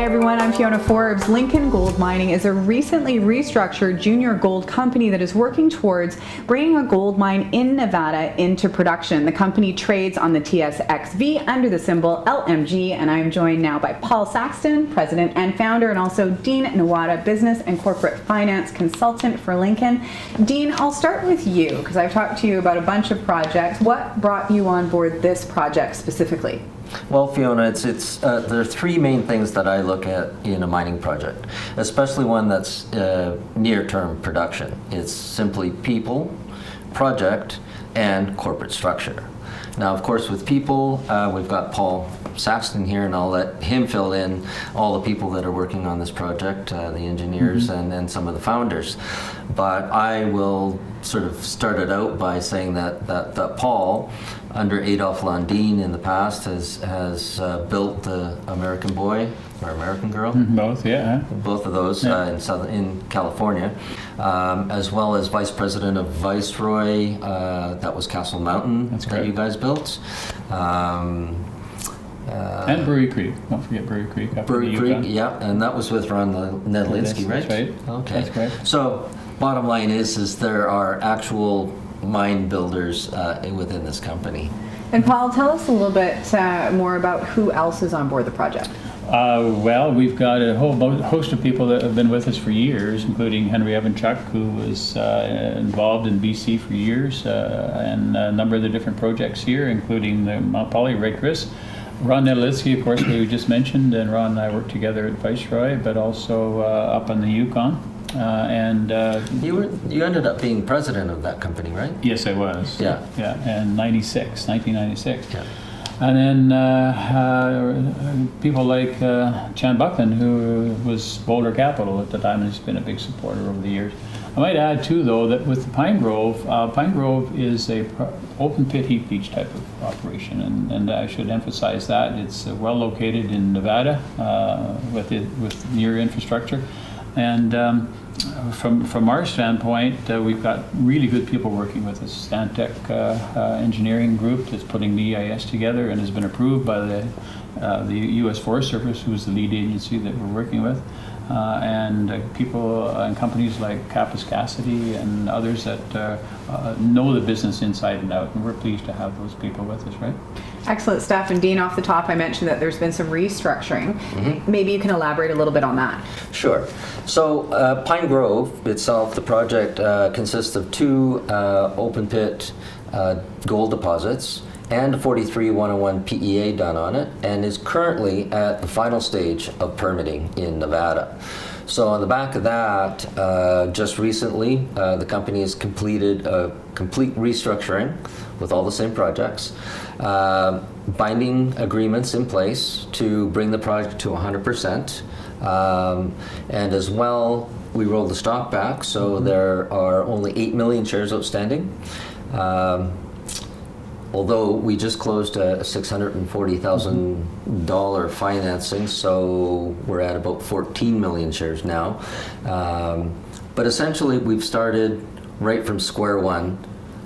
Hi everyone, I'm Fiona Forbes. Lincoln Gold Mining is a recently restructured junior gold company that is working towards bringing a gold mine in Nevada into production. The company trades on the TSXV under the symbol LMG, and I'm joined now by Paul Saxton, president and founder, and also Dean Nawada, business and corporate finance consultant for Lincoln. Dean, I'll start with you because I've talked to you about a bunch of projects. What brought you on board this project specifically? Well, Fiona, there are three main things that I look at in a mining project, especially one that's near-term production. It's simply people, project, and corporate structure. Now, of course, with people, we've got Paul Saxton here, and I'll let him fill in all the people that are working on this project, the engineers and some of the founders. But I will sort of start it out by saying that Paul, under Adolph Lundin in the past, has built the American Boy or American Girl. Both, yeah. Both of those in California, as well as vice president of Viceroy. That was Castle Mountain. That's that correct. you guys built. And Brewery Creek. Don't forget Brewery Creek. Up Brewery in the Creek, Yukon. yeah, and that was with Ron Nedlinski, right? That's right. Okay. That's correct. So, bottom line is there are actual mine builders within this company. And Paul, tell us a little bit more about who else is on board the project. Well, we've got a whole host of people that have been with us for years, including Henry Evanchuk, who was involved in BC for years, and a number of the different projects here, including the Mount Poly, Red Chris. Ron Nedlinski, of course, who we just mentioned, and Ron and I worked together at Viceroy, but also up on the Yukon. You ended up being president of that company, right? Yes, I was. Yeah. Yeah, in 1996. Yeah. And then people like Chan Buckland, who was Boulder Capital at the time, and has been a big supporter over the years. I might add too, though, that with the Pine Grove is a open pit heap leach type of operation, and I should emphasize that it's well located in Nevada with near infrastructure, and from our standpoint, we've got really good people working with us. Stantec engineering group that's putting the EIS together and has been approved by the U.S. Forest Service, who's the lead agency that we're working with. And people and companies like Kappas Cassidy and others that know the business inside and out, and we're pleased to have those people with us, right? Excellent stuff. And Dean, off the top, I mentioned that there's been some restructuring. Maybe you can elaborate a little bit on that. Sure. So Pine Grove itself, the project consists of two open pit gold deposits and a 43-101 PEA done on it, and is currently at the final stage of permitting in Nevada. So on the back of that, just recently, the company has completed a complete restructuring with all the same projects, binding agreements in place to bring the project to 100%, and as well, we rolled the stock back, so there are only 8 million shares outstanding. Although we just closed a $640,000 financing, so we're at about 14 million shares now. But essentially, we've started right from square one,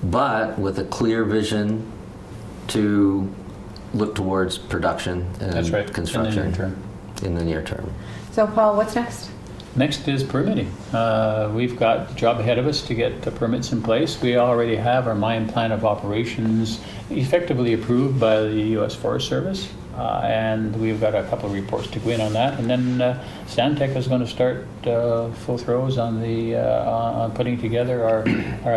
but with a clear vision to look towards production and construction in the near term. So, Paul, what's next? Next is permitting. We've got a job ahead of us to get the permits in place. We already have our mine plan of operations effectively approved by the U.S. Forest Service, and we've got a couple of reports to go in on that. And then Stantec is going to start full throws on on putting together our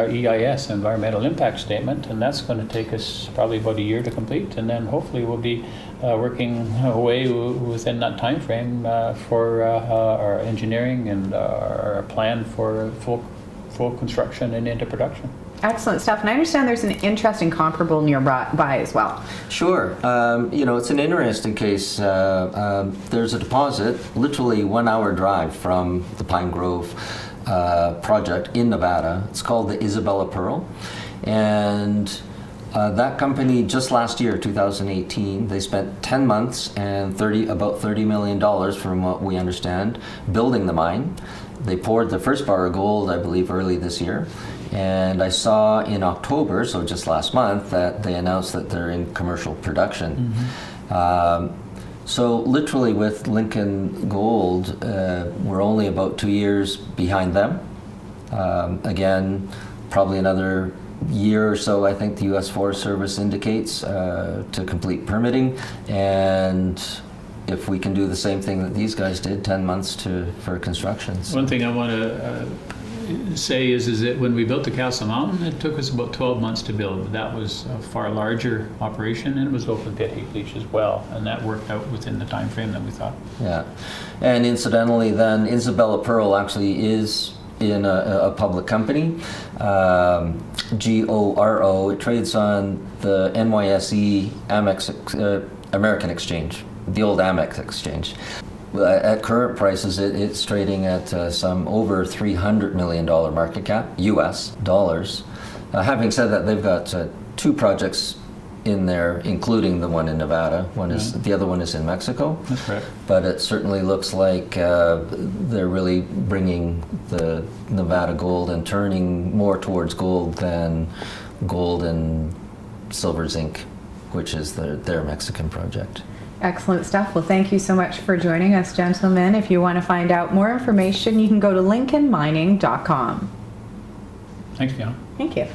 EIS, Environmental Impact Statement, and that's going to take us probably about a year to complete. And then hopefully we'll be working away within that time frame for our engineering and our plan for full construction and into production. Excellent stuff. And I understand there's an interesting comparable nearby as well. Sure. It's an interesting case. There's a deposit, literally 1 hour drive from the Pine Grove project in Nevada. It's called the Isabella Pearl. And that company, just last year, 2018, they spent 10 months and about $30 million, from what we understand, building the mine. They poured the first bar of gold, I believe, early this year. And I saw in October, so just last month, that they announced that they're in commercial production. So literally with Lincoln Gold, we're only about 2 years behind them. Again, probably another year or so, I think the U.S. Forest Service indicates, to complete permitting. And if we can do the same thing that these guys did, 10 months for construction. So. One thing I want to say is that when we built the Castle Mountain, it took us about 12 months to build. But that was a far larger operation, and it was open pit heap leach as well, and that worked out within the time frame that we thought. Yeah, and incidentally, then Isabella Pearl actually is in a public company, GORO. It trades on the NYSE Amex American Exchange, the old Amex Exchange. At current prices, it's trading at some over $300 million market cap, US dollars. Having said that, they've got 2 projects in there, including the one in Nevada. The other one is in Mexico. That's correct. But it certainly looks like they're really bringing the Nevada gold and turning more towards gold than gold and silver zinc, which is their Mexican project. Excellent stuff. Well, thank you so much for joining us, gentlemen. If you want to find out more information, you can go to lincolnmining.com. Thanks, Fiona. Thank you.